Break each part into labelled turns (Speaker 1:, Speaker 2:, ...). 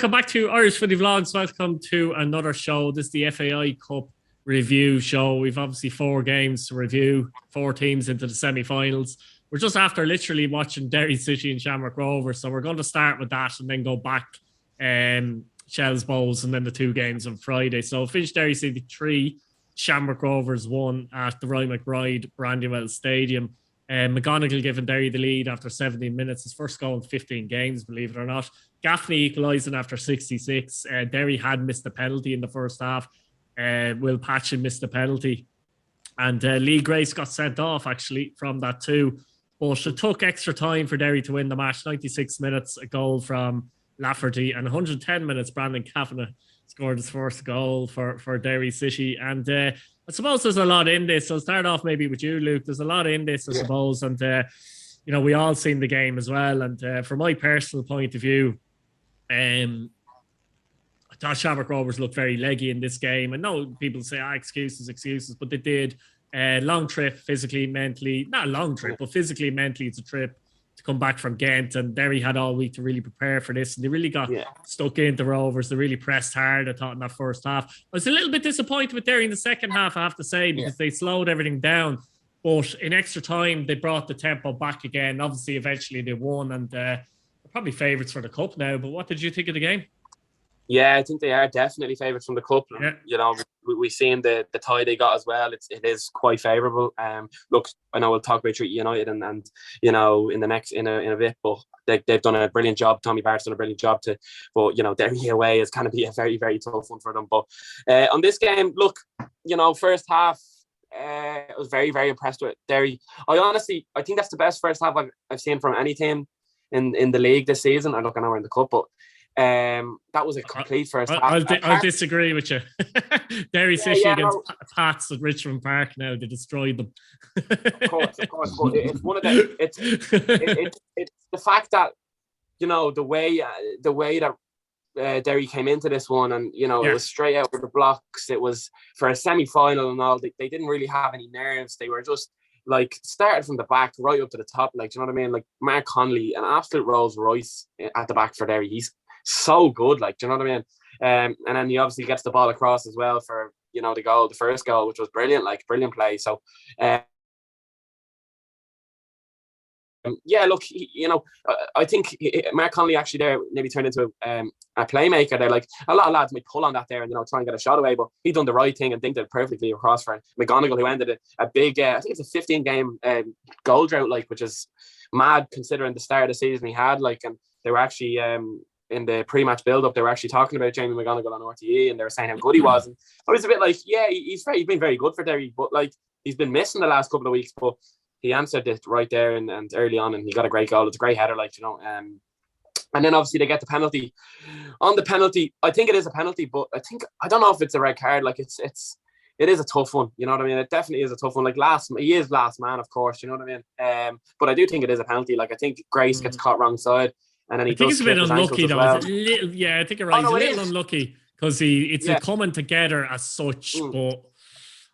Speaker 1: welcome back to Irish Footy Vlogs. Welcome to another show. This is the FAI Cup review show. We've obviously 4 games to review, 4 teams into the semi-finals. We're just after literally watching Derry City and Shamrock Rovers, so we're going to start with that and then go back Shells Bowls and then the 2 games on Friday. So finished Derry City 3, Shamrock Rovers 1 at the Roy McBride Brandywell Stadium. McGonigal giving Derry the lead after 17 minutes. His first goal in 15 games, believe it or not. Gaffney equalising after 66. Derry had missed the penalty in the first half. Will Patchen missed the penalty. And Lee Grace got sent off, actually, from that too. But it took extra time for Derry to win the match. 96 minutes, a goal from Lafferty. And 110 minutes, Brandon Kavanagh scored his first goal for Derry City. And I suppose there's a lot in this. I'll start off maybe with you, Luke. There's a lot in this, I suppose. And, we all seen the game as well. And from my personal point of view, I thought Shamrock Rovers looked very leggy in this game. And no, people say, excuses, but they did. Long trip, physically, mentally. Not a long trip, but physically, mentally, it's a trip to come back from Ghent. And Derry had all week to really prepare for this. And they really got stuck into Rovers. They really pressed hard, I thought, in that first half. I was a little bit disappointed with Derry in the second half, I have to say, because they slowed everything down. But in extra time, they brought the tempo back again. Obviously, eventually they won. And they're probably favourites for the Cup now. But what did you think of the game?
Speaker 2: Yeah, I think they are definitely favourites from the Cup. Yeah. We've seen the tie they got as well. It is quite favourable. Look, I know we'll talk about United and in a bit, but they've done a brilliant job. Tommy Barrett's done a brilliant job Derry away is going to be a very, very tough one for them. But on this game, look, first half, I was very, very impressed with Derry. I think that's the best first half I've seen from any team in the league this season. I know we're in the Cup, but that was a complete first half.
Speaker 1: I'll disagree with you. Derry City against Pats at Richmond Park now. They destroyed them.
Speaker 2: Of course. But it's one of the. It's the fact that the way that Derry came into this one, and it was straight out of the blocks. It was for a semi-final and all. They didn't really have any nerves. They were just started from the back right up to the top. Do you know what I mean? Like Mark Connolly, an absolute Rolls Royce at the back for Derry. He's so good, do you know what I mean? And then he obviously gets the ball across as well for the first goal, which was brilliant, brilliant play. So look, I think Mark Connolly actually there maybe turned into a playmaker there. A lot of lads might pull on that there and try and get a shot away, but he done the right thing and dinked it perfectly across for McGonigal, who ended a big I think it's a 15-game goal drought, which is mad considering the start of the season he had. And they were actually in the pre-match build-up, they were actually talking about Jamie McGonigal on RTE, and they were saying how good he was. And I was a bit he's been very good for Derry, but he's been missing the last couple of weeks. But he answered it right there and early on, and he got a great goal. It's a great header, and then obviously they get the penalty. On the penalty, I think it is a penalty, but I don't know if it's a red card. It is a tough one. You know what I mean? It definitely is a tough one. He is last man, of course. You know what I mean? But I do think it is a penalty. I think Grace gets caught wrong side. And then I think it's a bit unlucky though.
Speaker 1: Well. I think you're right. He's a little unlucky because it's a coming together as such. But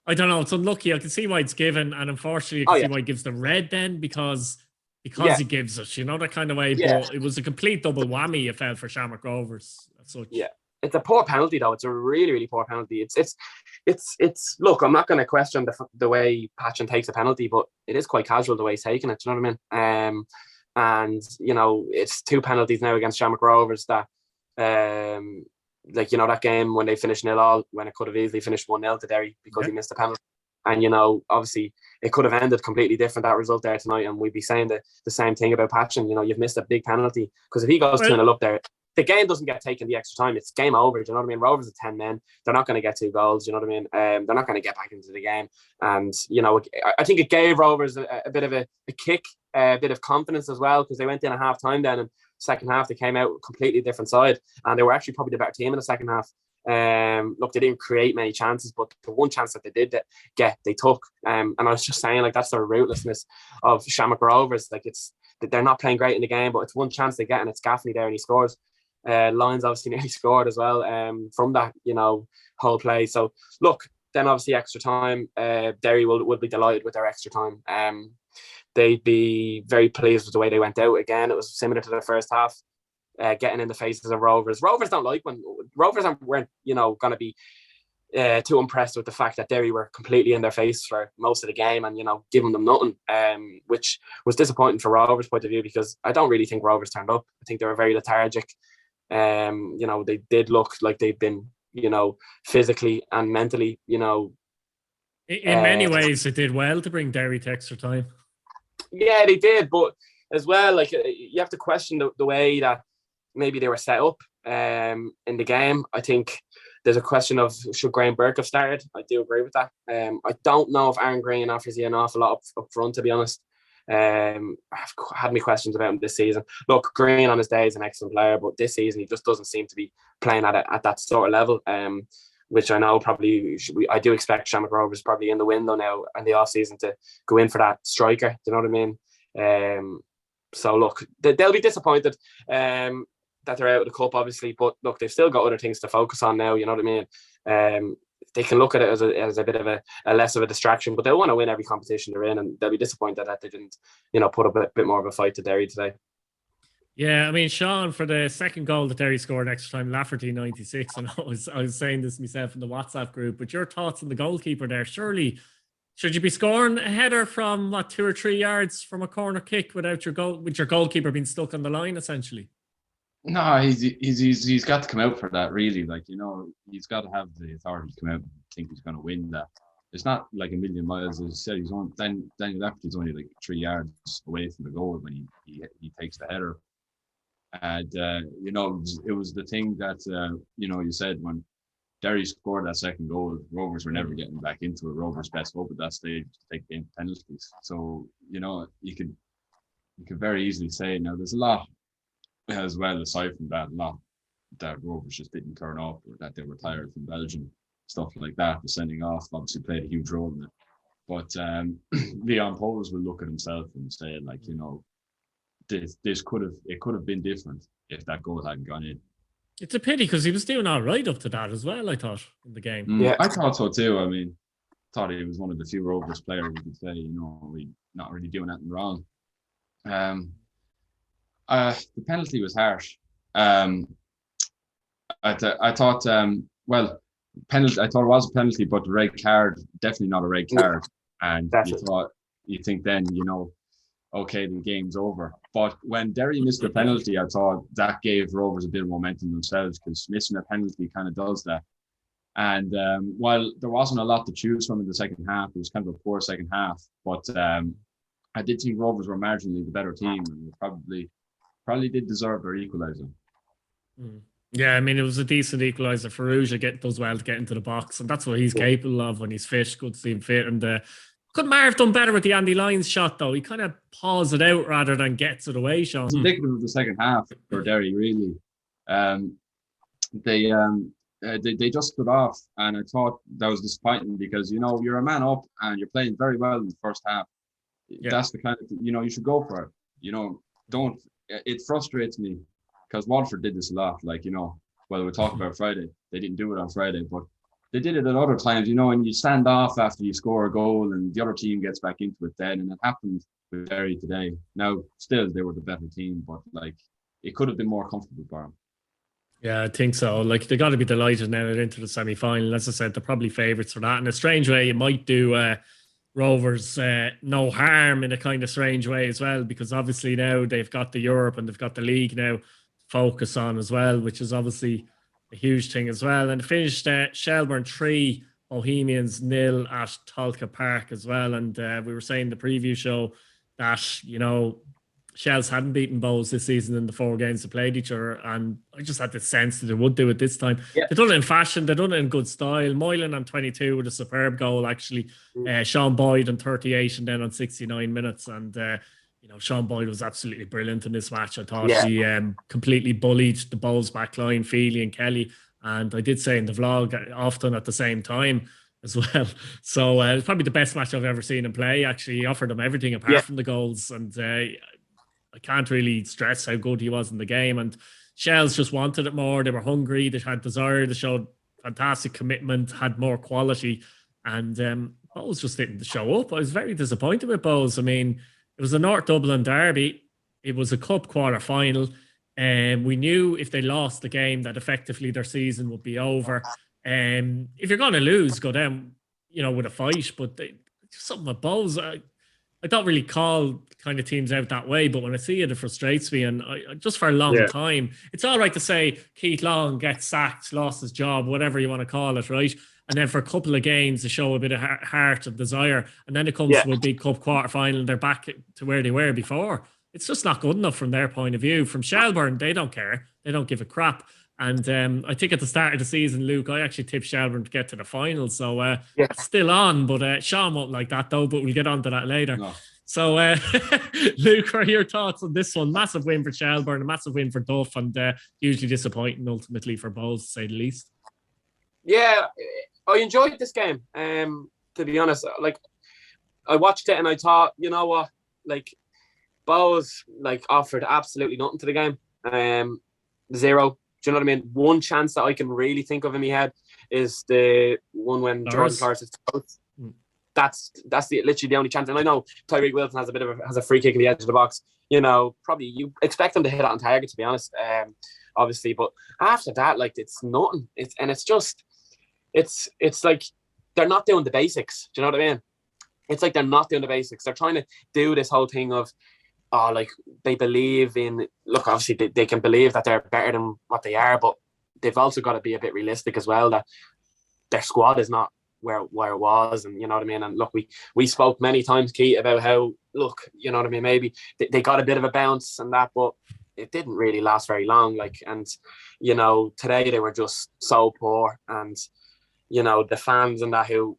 Speaker 1: I don't know. It's unlucky. I can see why it's given, and unfortunately, I can see why he gives the red then because he gives it. That kind of way. But it was a complete double whammy. It fell for Shamrock Rovers as such.
Speaker 2: Yeah, it's a poor penalty though. It's a really, really poor penalty. It's. Look, I'm not going to question the way Patchen takes a penalty, but it is quite casual the way he's taking it. Do you know what I mean? And it's 2 penalties now against Shamrock Rovers that that game when they finished 0-0, when it could have easily finished 1-0 to Derry because he missed a penalty. And obviously it could have ended completely different, that result there tonight, and we'd be saying the same thing about Patchen. You've missed a big penalty, because if he goes 2-0 up there, the game doesn't get taken the extra time. It's game over. Do you know what I mean? Rovers are 10 men. They're not going to get 2 goals. Do you know what I mean? They're not going to get back into the game. And, I think it gave Rovers a bit of a kick, a bit of confidence as well, because they went in at half time then, and second half they came out a completely different side, and they were actually probably the better team in the second half. Look, they didn't create many chances, but the one chance that they did get, they took. And I was just saying, that's the ruthlessness of Shamrock Rovers. They're not playing great in the game, but it's one chance they get, and it's Gaffney there, and he scores. Lyons obviously nearly scored as well from that whole play. So look, then obviously extra time, Derry will be delighted with their extra time. They'd be very pleased with the way they went out. Again, it was similar to the first half. getting in the faces of Rovers. Rovers don't like when Rovers weren't, going to be too impressed with the fact that Derry were completely in their face for most of the game and, giving them nothing, which was disappointing for Rovers' point of view, because I don't really think Rovers turned up. I think they were very lethargic. They did look like they'd been, physically and mentally,
Speaker 1: In many ways, they did well to bring Derry to extra time.
Speaker 2: Yeah, they did, but as well, like, you have to question the way that maybe they were set up in the game. I think there's a question of, should Graham Burke have started? I do agree with that. I don't know if Aaron Green offers you an awful lot up front, to be honest. I've had my questions about him this season. Look, Green on his day is an excellent player, but this season he just doesn't seem to be playing at that sort of level, which I know probably I do expect Shamrock Rovers probably in the window now in the off-season to go in for that striker. Do you know what I mean? So look, they'll be disappointed that they're out of the cup, obviously, but look, they've still got other things to focus on now. You know what I mean? They can look at it as a bit of a less of a distraction, but they'll want to win every competition they're in, and they'll be disappointed that they didn't, put up a bit more of a fight to Derry today.
Speaker 1: Yeah, I mean, Sean, for the second goal that Derry scored extra time, Lafferty 96, and I was saying this myself in the WhatsApp group, but your thoughts on the goalkeeper there? Surely, should you be scoring a header from 2 or 3 yards from a corner kick with your goalkeeper being stuck on the line, essentially?
Speaker 3: No, he's got to come out for that, really. Like, he's got to have the authority to come out and think he's going to win that. It's not like a million miles. As I said, Daniel Lafferty's only like 3 yards away from the goal when he takes the header. And, it was the thing that, you said when Derry scored that second goal, Rovers were never getting back into it. Rovers' best hope at that stage to take game penalties. So, you could very easily say, now there's a lot as well, aside from that, a lot that Rovers just didn't turn up, or that they were tired from Belgium, stuff like that. The sending off obviously played a huge role in it. But Leon Poles will look at himself and say, like, this could have been different if that goal hadn't gone in.
Speaker 1: It's a pity because he was doing all right up to that as well, I thought, in the game.
Speaker 2: Yeah,
Speaker 3: I thought so too. I mean, thought he was one of the few Rovers players we could say, not really doing anything wrong. The penalty was harsh. I thought, penalty. I thought it was a penalty, but the red card, definitely not a red card. And you think then, okay, the game's over. But when Derry missed the penalty, I thought that gave Rovers a bit of momentum themselves, because missing a penalty kind of does that. And while there wasn't a lot to choose from in the second half, it was kind of a poor second half. But I did think Rovers were marginally the better team, and probably did deserve their equaliser.
Speaker 1: Yeah, I mean, it was a decent equaliser. Farouja does well to get into the box, and that's what he's capable of when he's fit. Good to see him fit. And could Mar have done better with the Andy Lyons shot, though? He kind of paws it out rather than gets it away, Sean.
Speaker 3: It's indicative of the second half for Derry, really. They just stood off, and I thought that was disappointing because, you're a man up and you're playing very well in the first half. Yeah. That's the kind of, you should go for it. It frustrates me because Waterford did this a lot. Like, we're talking about Friday. They didn't do it on Friday, but they did it at other times, and you stand off after you score a goal and the other team gets back into it then. And it happened with Derry today. Now, still, they were the better team, but it could have been more comfortable for them.
Speaker 1: Yeah, I think so. They got to be delighted now they're into the semi-final. As I said, they're probably favourites for that. In a strange way, it might do Rovers no harm in a kind of strange way as well, because obviously now they've got the Europe and they've got the league now to focus on as well, which is obviously a huge thing as well. And finished Shelbourne 3, Bohemians 0 at Tolka Park as well. And we were saying in the preview show that, Shells hadn't beaten Bows this season in the 4 games they played each other, and I just had the sense that they would do it this time. Yeah. They've done it in fashion, they've done it in good style. Moylan on 22 with a superb goal, actually. Sean Boyd on 38 and then on 69 minutes. And, Sean Boyd was absolutely brilliant in this match. I thought he completely bullied the Bows back line, Feely and Kelly. And I did say in the vlog, often at the same time as well. So it's probably the best match I've ever seen him play. Actually, he offered them everything apart from the goals. And I can't really stress how good he was in the game. And Shells just wanted it more. They were hungry. They had desire. They showed fantastic commitment, had more quality. And Bows just didn't show up. I was very disappointed with Bows. I mean, it was a North Dublin derby. It was a cup quarter final. We knew if they lost the game that effectively their season would be over. If you're going to lose, go down, with a fight. But just something with Bows, I don't really call kind of teams out that way, but when I see it frustrates me. And just for a long time, it's all right to say Keith Long gets sacked, lost his job, whatever you want to call it, right? And then for a couple of games, they show a bit of heart and desire. And then it comes to a big cup quarter final and they're back to where they were before. It's just not good enough from their point of view. From Shelbourne, they don't care. They don't give a crap. And I think at the start of the season, Luke, I actually tipped Shelbourne to get to the final. So it's still on, but Sean won't like that though, but we'll get on to that later. No. So Luke, what are your thoughts on this one? Massive win for Shelbourne, a massive win for Duff, and hugely disappointing ultimately for Bowes, to say the least.
Speaker 2: Yeah, I enjoyed this game. To be honest, like I watched it and I thought, you know what, like Bowes offered absolutely nothing to the game. Zero. Do you know what I mean? One chance that I can really think of in my head is the one when Jordan Clark is close. That's literally the only chance. And I know Tyreek Wilson has a free kick at the edge of the box. Probably you expect them to hit it on target, to be honest. Obviously, but after that, it's nothing. It's like they're not doing the basics. Do you know what I mean? It's like they're not doing the basics. They're trying to do this whole thing of, they believe in. Look, obviously they can believe that they're better than what they are, but they've also got to be a bit realistic as well. That their squad is not where it was, and you know what I mean. And look, we spoke many times, Keith, about how you know what I mean. Maybe they got a bit of a bounce and that, but it didn't really last very long. And today they were just so poor, and the fans and that who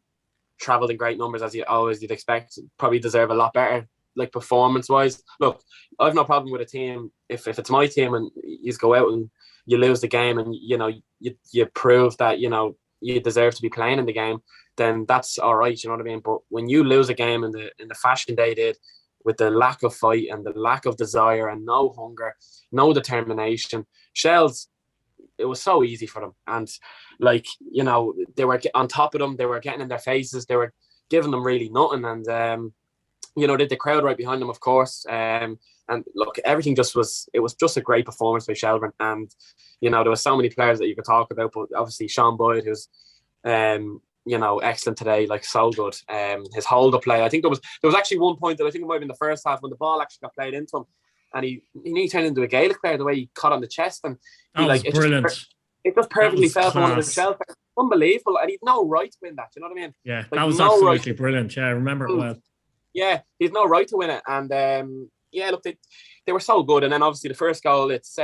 Speaker 2: travelled in great numbers as you'd expect probably deserve a lot better. Like performance wise, look, I've no problem with a team if it's my team and you go out and you lose the game and you prove that you deserve to be playing in the game, then that's all right. You know what I mean? But when you lose a game in the fashion they did, with the lack of fight and the lack of desire and no hunger, no determination, Shells, it was so easy for them. And they were on top of them. They were getting in their faces. They were giving them really nothing. And the crowd right behind them, of course. And look, everything it was just a great performance by Shelbourne. And, there were so many players that you could talk about, but obviously Sean Boyd, who's, excellent today, so good. His hold-up play, I think there was actually one point that I think it might have been the first half when the ball actually got played into him. And he turned into a Gaelic player the way he caught on the chest. And
Speaker 1: brilliant.
Speaker 2: It just perfectly fell for one of the Shells. Unbelievable. And he'd no right to win that. Do you know what I mean?
Speaker 1: Yeah, that was absolutely brilliant. Yeah, I remember it well.
Speaker 2: Yeah, he's no right to win it. And look, they were so good. And then obviously the first goal, it's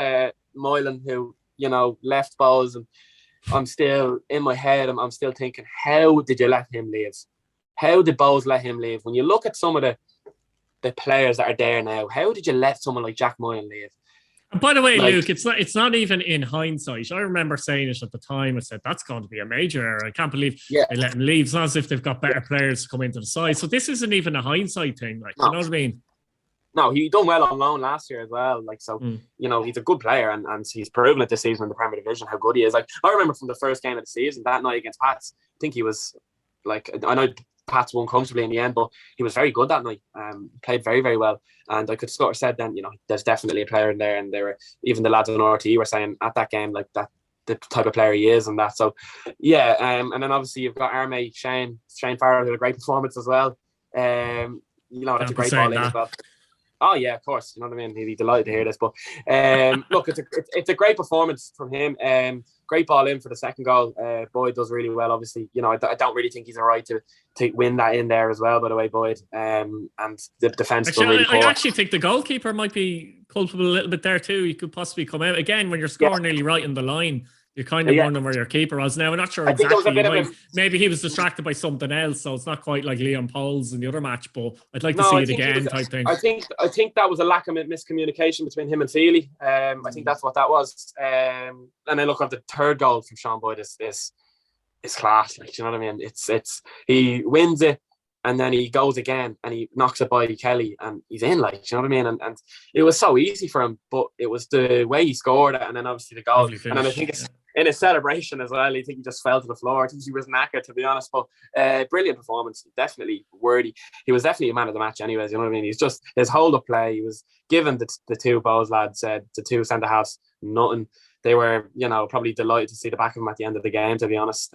Speaker 2: Moylan who, left Bowes. And I'm still in my head, I'm still thinking, how did you let him leave? How did Bowes let him leave? When you look at some of the players that are there now, how did you let someone like Jack Moylan leave?
Speaker 1: And by the way, Luke, it's not even in hindsight. I remember saying it at the time. I said, that's going to be a major error. I can't believe they let him leave. It's not as if they've got better players to come into the side. So this isn't even a hindsight thing. No. You know what I mean?
Speaker 2: No, he done well on loan last year as well. He's a good player and he's proven it this season in the Premier Division how good he is. I remember from the first game of the season, that night against Pats, I think he was I know Pats won comfortably in the end, but he was very good that night. Played very, very well. And I could sort of said then, there's definitely a player in there. And even the lads on RTE were saying at that game, that the type of player he is and that. So, yeah. And then obviously you've got our mate Shane Farrell, who had a great performance as well. That's a great ball in as well. Oh yeah, of course. You know what I mean. He'd be delighted to hear this. But look, it's a great performance from him. Great ball in for the second goal. Boyd does really well. Obviously, I don't really think he's a right to win that in there as well. By the way, Boyd. And the defense.
Speaker 1: I actually think the goalkeeper might be culpable a little bit there too. He could possibly come out again when you're scoring nearly right in the line. You're kind of wondering where your keeper was. Now, I'm not sure exactly. Maybe he was distracted by something else, so it's not quite like Liam Poles in the other match, but I'd like to see it again type thing.
Speaker 2: I think that was a lack of miscommunication between him and Feely. I think that's what that was. And then look at the third goal from Sean Boyd is class. You know what I mean? It's he wins it, and then he goes again and he knocks it by Kelly and he's in, you know what I mean? And it was so easy for him, but it was the way he scored it and then obviously the goal. And then I think in his celebration as well. I think he just fell to the floor. I think he was knackered, to be honest. But brilliant performance, definitely worthy. He was definitely a man of the match, anyways. You know what I mean? He's just his hold up play. He was given the two Bows lads, the two centre halves, nothing. They were, probably delighted to see the back of him at the end of the game, to be honest,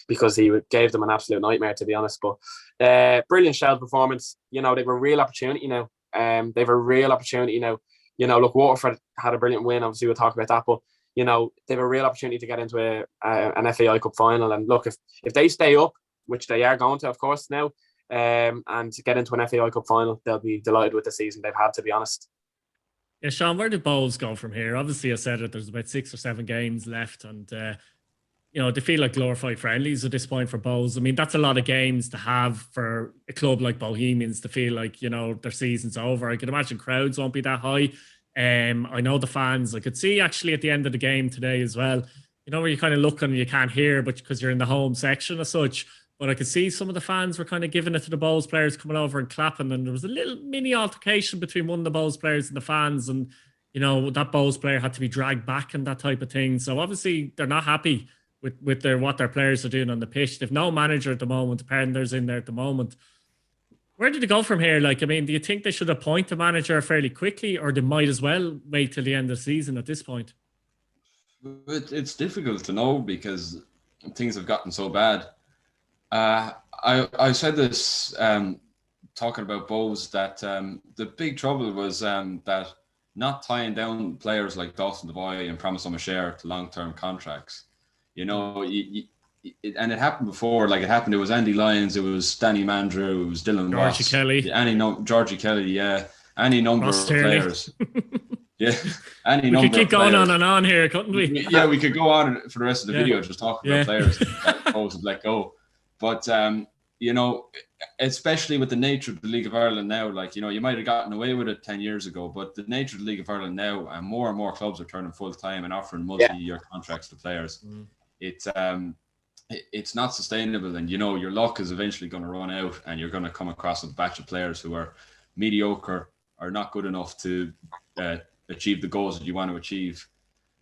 Speaker 2: because he gave them an absolute nightmare, to be honest. But brilliant Shell performance. They were a real opportunity now. They've a real opportunity now. Look, Waterford had a brilliant win. Obviously, we'll talk about that. But, they've a real opportunity to get into an FAI Cup final. And look, if they stay up, which they are going to, of course, now, and to get into an FAI Cup final, they'll be delighted with the season they've had, to be honest.
Speaker 1: Yeah, Sean, where do Bows go from here? Obviously, I said it, there's about 6 or 7 games left, and they feel like glorified friendlies at this point for Bows. I mean, that's a lot of games to have for a club like Bohemians to feel like, their season's over. I can imagine crowds won't be that high. I know the fans, I could see actually at the end of the game today as well, where you kind of look and you can't hear, but because you're in the home section as such. But I could see some of the fans were kind of giving it to the Bows players coming over and clapping. And there was a little mini altercation between one of the Bows players and the fans. And, that Bows player had to be dragged back and that type of thing. So obviously they're not happy with what their players are doing on the pitch. They've no manager at the moment. Pender's in there at the moment. Where did they go from here? Do you think they should appoint a manager fairly quickly, or they might as well wait till the end of the season at this point?
Speaker 3: It's difficult to know because things have gotten so bad. I said this talking about Bows that the big trouble was that not tying down players like Dawson Devoy and promise them a share to long-term contracts. And it happened before. Like it happened. It was Andy Lyons. It was Danny Mandrew. It was Dylan
Speaker 1: Georgie Kelly.
Speaker 3: Georgie Kelly. Yeah, any number
Speaker 1: Ross
Speaker 3: of
Speaker 1: Tierney.
Speaker 3: Players. Yeah, any
Speaker 1: we
Speaker 3: number.
Speaker 1: We could keep going on and on here, couldn't we?
Speaker 3: Yeah, we could go on for the rest of the video just talking about players that Bows have let go. But, especially with the nature of the League of Ireland now, you might have gotten away with it 10 years ago, but the nature of the League of Ireland now, and more clubs are turning full-time and offering multi-year contracts to players. It's not sustainable. And, your luck is eventually going to run out and you're going to come across a batch of players who are mediocre or not good enough to achieve the goals that you want to achieve.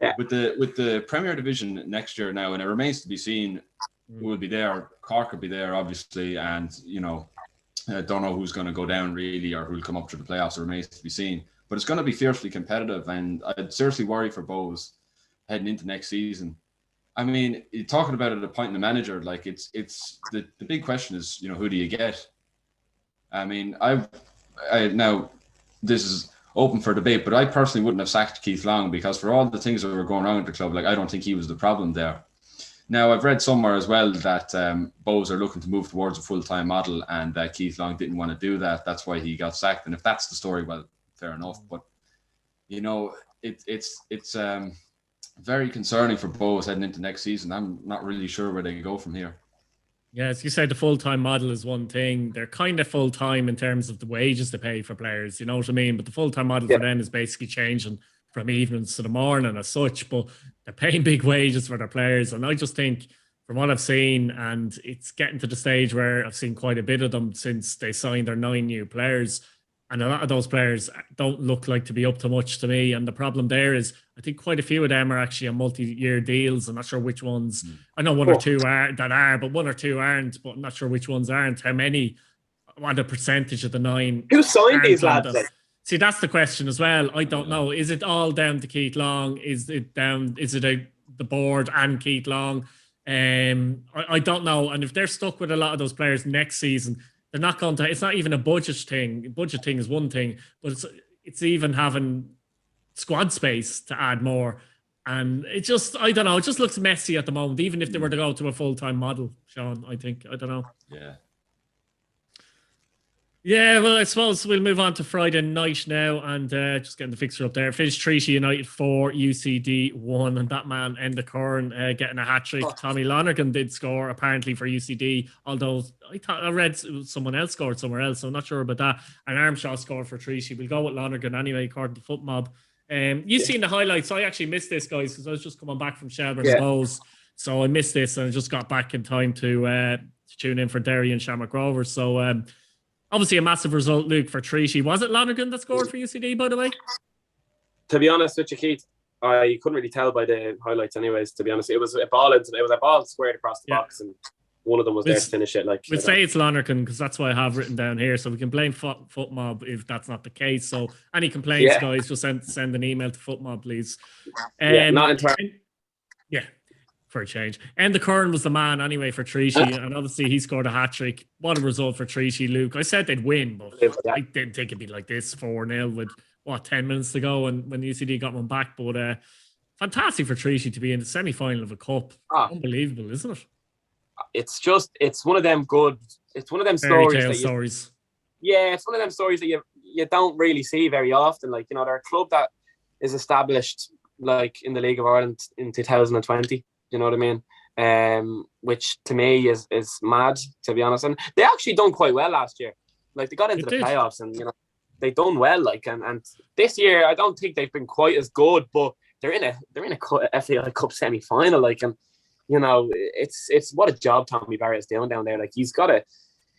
Speaker 3: Yeah. With the Premier Division next year now, and it remains to be seen who will be there. Cork will be there, obviously, and I don't know who's going to go down really or who'll come up through the playoffs. It remains to be seen. But it's going to be fiercely competitive, and I'd seriously worry for Bows heading into next season. I mean, you're talking about it appointing the manager, it's the big question is, who do you get? I mean, now this is open for debate, but I personally wouldn't have sacked Keith Long because for all the things that were going wrong at the club, I don't think he was the problem there. Now, I've read somewhere as well that Bows are looking to move towards a full-time model and that Keith Long didn't want to do that. That's why he got sacked. And if that's the story, well, fair enough. But, it's very concerning for Bows heading into next season. I'm not really sure where they can go from here.
Speaker 1: Yeah, as you said, the full-time model is one thing. They're kind of full-time in terms of the wages they pay for players, you know what I mean? But the full-time model for them is basically changing from evenings to the morning as such, but they're paying big wages for their players. And I just think from what I've seen, and it's getting to the stage where I've seen quite a bit of them since they signed their 9 new players. And a lot of those players don't look like to be up to much to me. And the problem there is I think quite a few of them are actually on multi-year deals. I'm not sure which ones. I know one or two are, but 1 or 2 aren't, but I'm not sure which ones aren't. How many, what a percentage of the 9.
Speaker 2: Who signed these lads then?
Speaker 1: See, that's the question as well. I don't know. Is it all down to Keith Long? Is it the board and Keith Long? I don't know. And if they're stuck with a lot of those players next season, they're not going to. It's not even a budget thing. Budget thing is one thing, but it's even having squad space to add more. And it just, I don't know. It just looks messy at the moment. Even if they were to go to a full-time model, Sean, I don't know.
Speaker 3: Yeah.
Speaker 1: Yeah, well, I suppose we'll move on to Friday night now and just getting the fixture up there. Finished Treaty United 4, UCD 1, and that man, Enda Curran, getting a hat-trick. Tommy Lonergan did score, apparently, for UCD, although I read someone else scored somewhere else, so I'm not sure about that. And Armshaw scored for Treaty. We'll go with Lonergan anyway, according to FootMob. You've seen the highlights. I actually missed this, guys, because I was just coming back from Shelbourne Bows, so I missed this and I just got back in time to tune in for Derry and Shamrock Rovers. So, obviously, a massive result, Luke, for Treaty. Was it Lonergan that scored for UCD, by the way?
Speaker 2: To be honest with you, Keith, I couldn't really tell by the highlights, anyways. To be honest, it was a ball squared across the box, and one of them was there to finish it. Like,
Speaker 1: we'll say it's Lonergan because that's what I have written down here. So we can blame Footmob if that's not the case. So any complaints, guys, just send an email to Footmob, please.
Speaker 2: Not entirely.
Speaker 1: Yeah, for a change. And the Curran was the man anyway for Treacy, and obviously he scored a hat trick. What a result for Treacy, Luke. I said they'd win, but I didn't think it'd be like this 4-0 with 10 minutes to go, and when UCD got one back. But fantastic for Treacy to be in the semi-final of a cup. Unbelievable, isn't it?
Speaker 2: It's one of them stories. Yeah, it's one of them stories that you don't really see very often. Like, you know, they're a club that is established like in the League of Ireland in 2020. You know what I mean? Which to me is mad, to be honest. And they actually done quite well last year. Like, they got into the playoffs, and you know, they done well. Like, and this year I don't think they've been quite as good, but they're in a FAI Cup semi-final. Like, and you know, it's what a job Tommy Barrett's doing down there. Like, he's got a,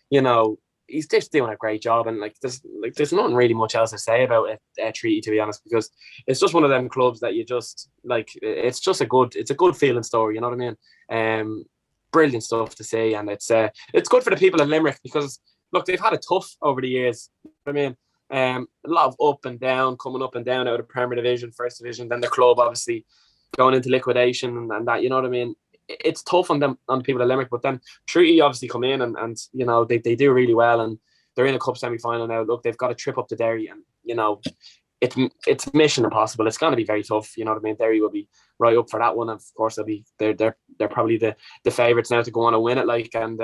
Speaker 2: you know, he's just doing a great job, and there's nothing really much else to say about it, Treaty, to be honest, because it's just one of them clubs that you just like. It's a good feeling story. You know what I mean? Brilliant stuff to see, and it's good for the people in Limerick because look, they've had it tough over the years. You know what I mean? A lot of up and down, coming up and down out of Premier Division, First Division, then the club obviously going into liquidation and that. You know what I mean? It's tough on them, on the people of Limerick, but then Treaty obviously come in and you know, they do really well, and they're in a cup semi-final now. Look, they've got a trip up to Derry, and you know, it's mission impossible. It's going to be very tough. You know what I mean? Derry will be right up for that one. Of course, they're probably the favourites now to go on and win it. Like, and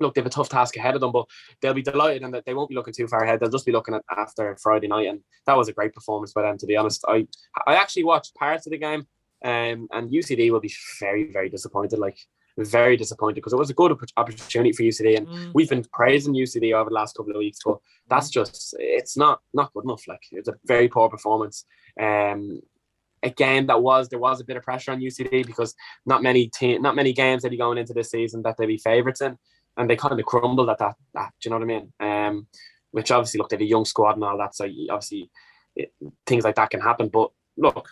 Speaker 2: look, they have a tough task ahead of them, but they'll be delighted, and that they won't be looking too far ahead. They'll just be looking at after Friday night, and that was a great performance by them, to be honest. I actually watched parts of the game. And UCD will be very, very disappointed, like very disappointed, because it was a good opportunity for UCD, and we've been praising UCD over the last couple of weeks, but that's just, it's not good enough. Like, it's a very poor performance. Again, there was a bit of pressure on UCD because not many games that are going into this season that they'd be favourites in, and they kind of crumbled at that. Do you know what I mean? Which obviously, look, they have a young squad and all that, so obviously things like that can happen. But look,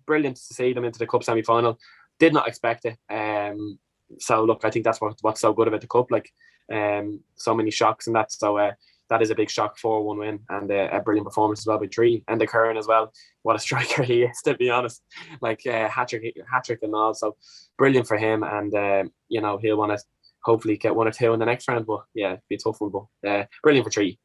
Speaker 2: brilliant to see them into the cup semi-final. Did not expect it. So look, I think that's what's so good about the cup. Like, so many shocks and that. So that is a big shock, 4-1 win, and a brilliant performance as well by Tree and the Curran as well. What a striker he is, to be honest. Like, hat trick and all. So brilliant for him, and you know, he'll want to hopefully get 1 or 2 in the next round. But yeah, it'd be a tough one. But brilliant for Tree.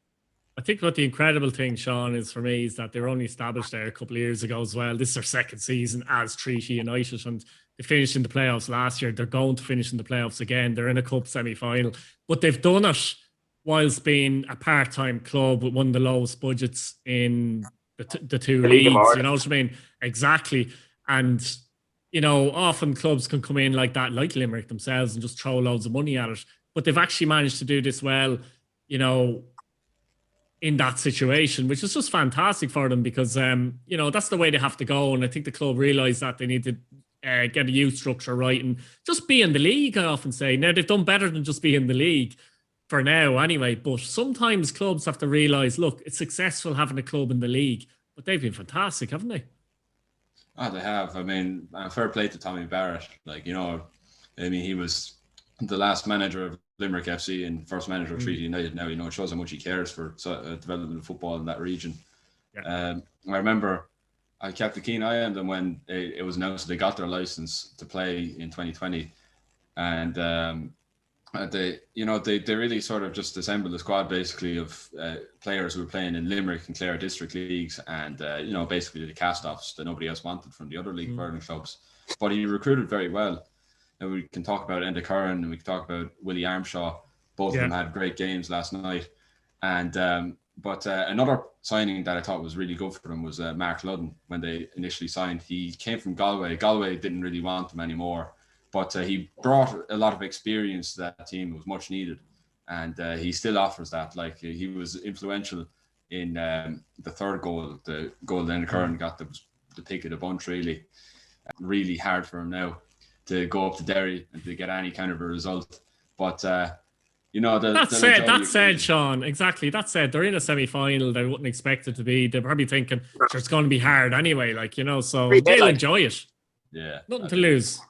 Speaker 1: I think what the incredible thing, Sean, is for me is that they were only established there a couple of years ago as well. This is their second season as Treaty United, and they finished in the playoffs last year. They're going to finish in the playoffs again. They're in a cup semi-final, but they've done it whilst being a part-time club with one of the lowest budgets in the two leagues. You know what I mean? Exactly. And, you know, often clubs can come in like that, like Limerick themselves, and just throw loads of money at it. But they've actually managed to do this well, you know, in that situation, which is just fantastic for them because, you know, that's the way they have to go. And I think the club realised that they need to get a youth structure right and just be in the league, I often say. Now, they've done better than just be in the league for now anyway, but sometimes clubs have to realise, look, it's successful having a club in the league, but they've been fantastic, haven't they?
Speaker 3: Oh, they have. I mean, fair play to Tommy Barrett. Like, you know, I mean, he was the last manager of Limerick FC and first manager of Treaty United. Now, you know, it shows how much he cares for development of football in that region. Yeah. I remember I kept a keen eye on them when it was announced they got their license to play in 2020, and they really sort of just assembled a squad basically of players who were playing in Limerick and Clare district leagues, and you know, basically the cast-offs that nobody else wanted from the other league hurling clubs. But he recruited very well. And we can talk about Enda Curran and we can talk about Willie Armshaw. Both of them had great games last night. And but another signing that I thought was really good for them was Mark Ludden. When they initially signed, he came from Galway. Galway didn't really want him anymore, but he brought a lot of experience to that team. It was much needed, and he still offers that. Like, he was influential in the third goal, the goal that Enda Curran got, that was the pick of the bunch. Really hard for him now to go up to Derry and to get any kind of a result. But You know,
Speaker 1: That's it. That's it, Sean. Exactly. That's it. They're in a semi-final. They wouldn't expect it to be. They're probably thinking, sure, it's going to be hard anyway. Like, you know, so they'll enjoy it.
Speaker 3: Yeah.
Speaker 1: Nothing to lose.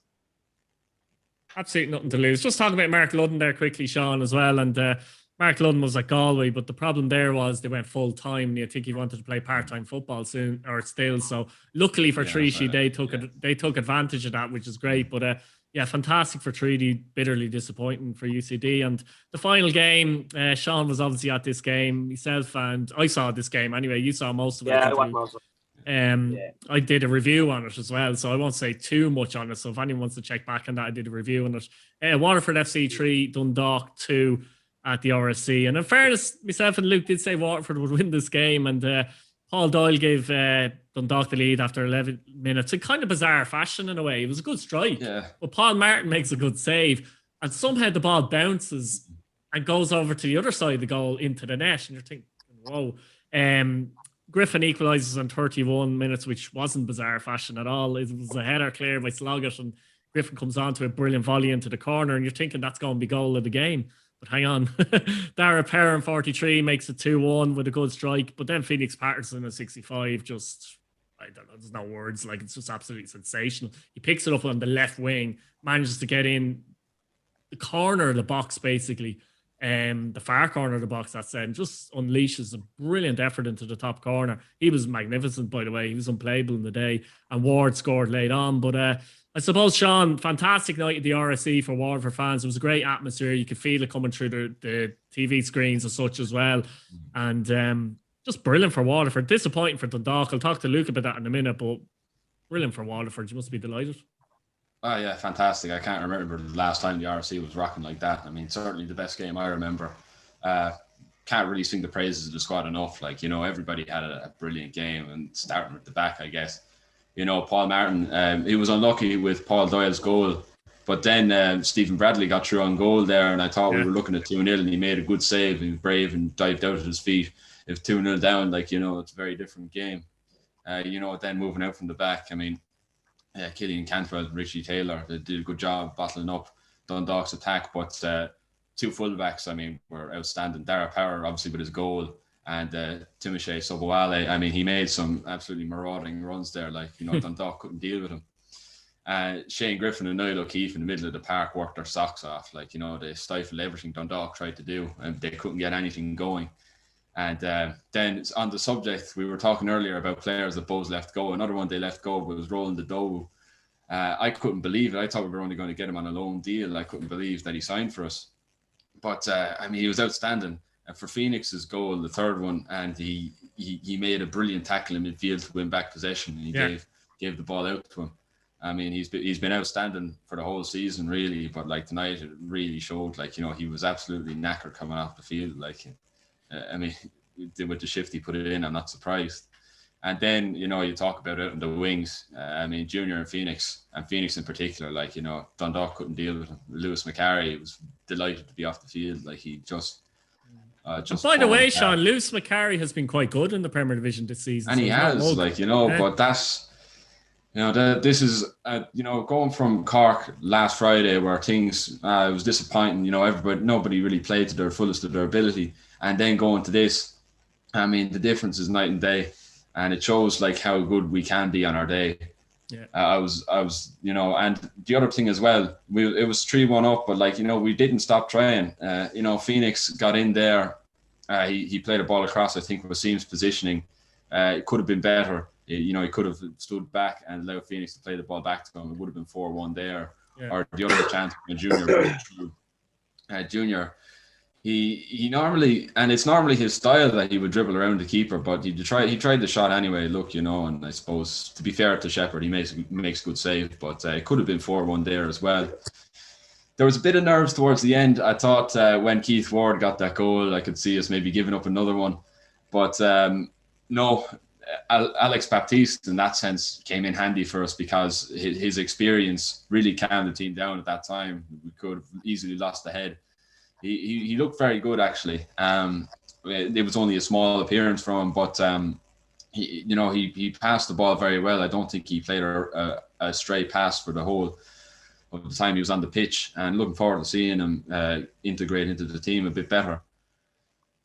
Speaker 1: Absolutely nothing to lose. Just talking about Mark Ludden there quickly, Sean, as well. And Mark Ludden was at Galway, but the problem there was they went full time. And I think he wanted to play part-time football soon or still. So luckily for Treaty, they took advantage of that, which is great. But yeah, fantastic for Treaty, bitterly disappointing for UCD. And the final game, Sean was obviously at this game himself, and I saw this game anyway. You saw most of it.
Speaker 2: Yeah, I watched most of
Speaker 1: it. I did a review on it as well, so I won't say too much on it. So if anyone wants to check back on that, I did a review on it. Waterford FC 3, Dundalk 2 at the RSC. And in fairness, myself and Luke did say Waterford would win this game, and Paul Doyle gave Dundalk the lead after 11 minutes in kind of bizarre fashion in a way. It was a good strike, but Paul Martin makes a good save, and somehow the ball bounces and goes over to the other side of the goal into the net, and you're thinking, whoa. Griffin equalises on 31 minutes, which wasn't bizarre fashion at all. It was a header clear by Sloggett, and Griffin comes on to a brilliant volley into the corner, and you're thinking that's going to be goal of the game. But hang on, Dara Perrin in 43 makes it 2-1 with a good strike. But then Phoenix Patterson at 65, just, I don't know, there's no words. Like, it's just absolutely sensational. He picks it up on the left wing, manages to get in the corner of the box, basically, the far corner of the box, that's just unleashes a brilliant effort into the top corner. He was magnificent, by the way. He was unplayable in the day, and Ward scored late on. But I suppose, Sean, fantastic night at the RSC for Waterford fans. It was a great atmosphere. You could feel it coming through the TV screens and such as well. And just brilliant for Waterford. Disappointing for Dundalk. I'll talk to Luke about that in a minute, but brilliant for Waterford. You must be delighted.
Speaker 3: Oh, yeah, fantastic. I can't remember the last time the RSC was rocking like that. I mean, certainly the best game I remember. Can't really sing the praises of the squad enough. Like, you know, everybody had a brilliant game, and starting at the back, I guess. You know, Paul Martin, he was unlucky with Paul Doyle's goal, but then Stephen Bradley got through on goal there, and I thought we were looking at 2-0, and he made a good save. He was brave and dived out at his feet. If 2-0 down, like, you know, it's a very different game. You know, then moving out from the back, I mean, Killian Cantwell, Richie Taylor, they did a good job bottling up Dundalk's attack, but two fullbacks, I mean, were outstanding. Dara Power, obviously, with his goal, and Timothée Sobowale, I mean, he made some absolutely marauding runs there. Like, you know, Dundalk couldn't deal with him. Shane Griffin and Niall O'Keefe in the middle of the park worked their socks off. Like, you know, they stifled everything Dundalk tried to do, and they couldn't get anything going. And then on the subject, we were talking earlier about players that Bows left go. Another one they left go was Roland the Doe. I couldn't believe it. I thought we were only going to get him on a loan deal. I couldn't believe that he signed for us. But, I mean, he was outstanding. For Phoenix's goal, the third one, and he made a brilliant tackle in midfield to win back possession, and he gave the ball out to him. I mean, he's been outstanding for the whole season, really. But like tonight, it really showed. Like, you know, he was absolutely knackered coming off the field. Like, I mean, with the shift he put it in, I'm not surprised. And then, you know, you talk about it on the wings. I mean, Junior and Phoenix in particular. Like, you know, Dundalk couldn't deal with him. Lewis McCarry was delighted to be off the fild. Like, he just.
Speaker 1: By the way, Sean, Lewis McCarry has been quite good in the Premier Division this season.
Speaker 3: And so he has, like, you know, but that's, you know, this is, you know, going from Cork last Friday where things, it was disappointing, you know, nobody really played to their fullest of their ability. And then going to this, I mean, the difference is night and day. And it shows, like, how good we can be on our day. Yeah. I was, you know, and the other thing as well, it was 3-1 up, but, like, you know, we didn't stop trying. You know, Phoenix got in there. He played a ball across, I think, with Seam's positioning. It could have been better. You know, he could have stood back and allowed Phoenix to play the ball back to him. It would have been 4-1 there. Yeah. Or the other chance when Junior broke through. Junior, he normally, and it's normally his style that he would dribble around the keeper, but he tried the shot anyway. Look, you know, and I suppose, to be fair to Shepherd, he makes good save, but it could have been 4-1 there as well. There was a bit of nerves towards the end. I thought when Keith Ward got that goal, I could see us maybe giving up another one. But no, Alex Baptiste, in that sense, came in handy for us because his experience really calmed the team down at that time. We could have easily lost the head. He looked very good, actually. It was only a small appearance from him, but he passed the ball very well. I don't think he played a stray pass for the whole of the time he was on the pitch, and looking forward to seeing him integrate into the team a bit better.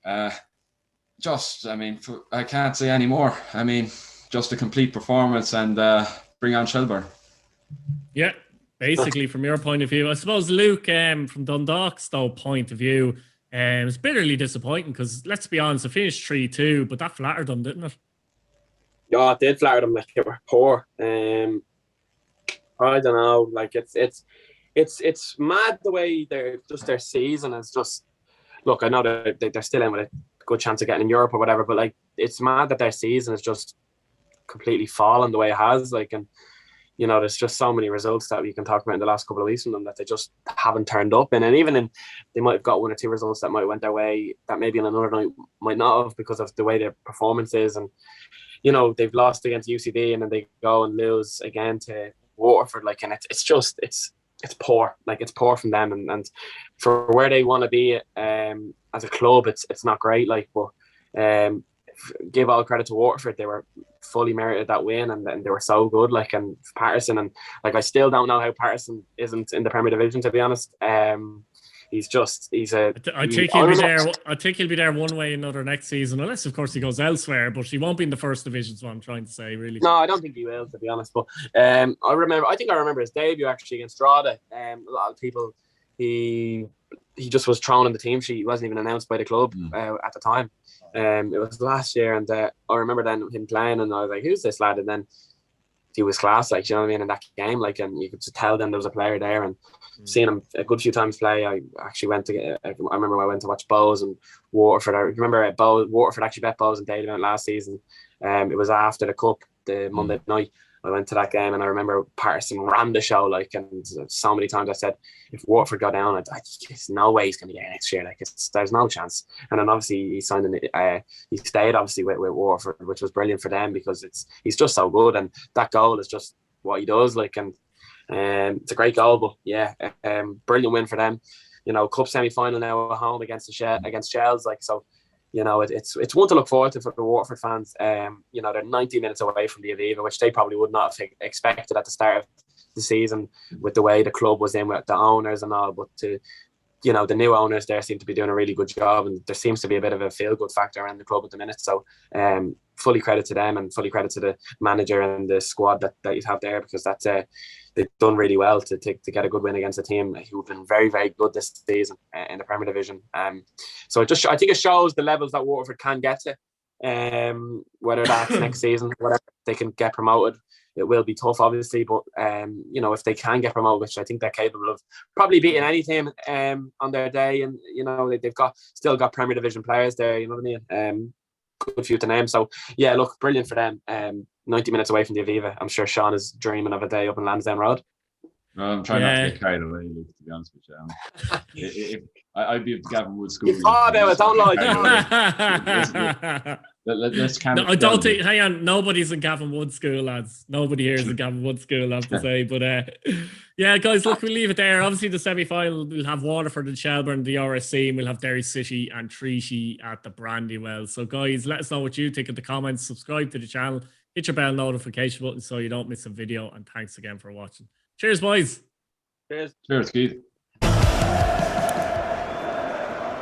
Speaker 3: I can't say any more. I mean, just a complete performance, and bring on Shelbourne.
Speaker 1: Yeah, basically from your point of view. I suppose, Luke, from Dundalk's point of view, it's bitterly disappointing because, let's be honest, it finished 3-2, but that flattered them, didn't it?
Speaker 2: Yeah, it did flatter them. Like, they were poor. I don't know. Like, it's mad the way their season is just. Look, I know that they're still in with a good chance of getting in Europe or whatever, but like, it's mad that their season is just completely fallen the way it has. Like, and you know, there's just so many results that we can talk about in the last couple of weeks from them that they just haven't turned up in. And even in, they might have got 1 or 2 results that might have went their way that maybe in another night might not have, because of the way their performance is. And you know, they've lost against UCD and then they go and lose again to Waterford. Like, and it's poor. Like, it's poor from them, and for where they want to be as a club, it's not great. Like, but give all credit to Waterford. They were fully merited that win, and they were so good. Like, and Patterson, and like, I still don't know how Patterson isn't in the Premier Division, to be honest. I think he'll be there one way or another next season, unless of course he goes elsewhere. But he won't be in the first division, is what I'm trying to say, really. No, I don't think he will, to be honest. But I remember his debut actually against Strada. A lot of people, he just was thrown in the team sheet. He wasn't even announced by the club at the time. It was last year, and I remember then him playing, and I was like, "Who's this lad?" And then he was class, like, you know what I mean, in that game, like, and you could just tell then there was a player there. And seeing him a good few times play, I actually I remember I went to watch Bows and Waterford. I remember Waterford actually bet Bows and Daly last season. It was after the cup, the Monday night. I went to that game, and I remember Patterson ran the show, like, and so many times I said, if Waterford go down, there's no way he's going to get next year. Like, there's no chance. And then obviously he signed he stayed obviously with Waterford, which was brilliant for them, because he's just so good, and that goal is just what he does. Like, and it's a great goal, but yeah, brilliant win for them. You know, cup semi-final now at home against Shells, like, so. You know, it's one to look forward to for the Waterford fans. You know, they're 90 minutes away from the Aviva, which they probably would not have expected at the start of the season, with the way the club was in with the owners and all. But you know, the new owners there seem to be doing a really good job, and there seems to be a bit of a feel-good factor around the club at the minute. So fully credit to them, and fully credit to the manager and the squad that you have there, because that's they've done really well to get a good win against a team who've been very, very good this season in the Premier Division. So I think it shows the levels that Waterford can get to. Whether that's next season, whatever, they can get promoted. It will be tough, obviously, but you know, if they can get promoted, which I think they're capable of, probably beating any team on their day, and you know, they've still got Premier Division players there. You know what I mean? Good few to name. So yeah, look, brilliant for them. 90 minutes away from the Aviva. I'm sure Sean is dreaming of a day up in Lansdowne Road.
Speaker 3: I'm trying not to get carried away, Luke, to be honest with you. I'd be at the Gavin Wood School.
Speaker 2: You thought about it, don't lie.
Speaker 3: No,
Speaker 1: I don't think. Hang on, nobody's in Gavin Wood School, lads. Nobody here is in Gavin Wood School, I have to say. But yeah, guys, look, we'll leave it there. Obviously, the semi-final, we'll have Waterford and Shelbourne, the RSC, and we'll have Derry City and Treacy at the Brandywell. So, guys, let us know what you think in the comments. Subscribe to the channel, hit your bell notification button so you don't miss a video. And thanks again for watching. Cheers, boys.
Speaker 2: Cheers.
Speaker 3: Cheers, Keith.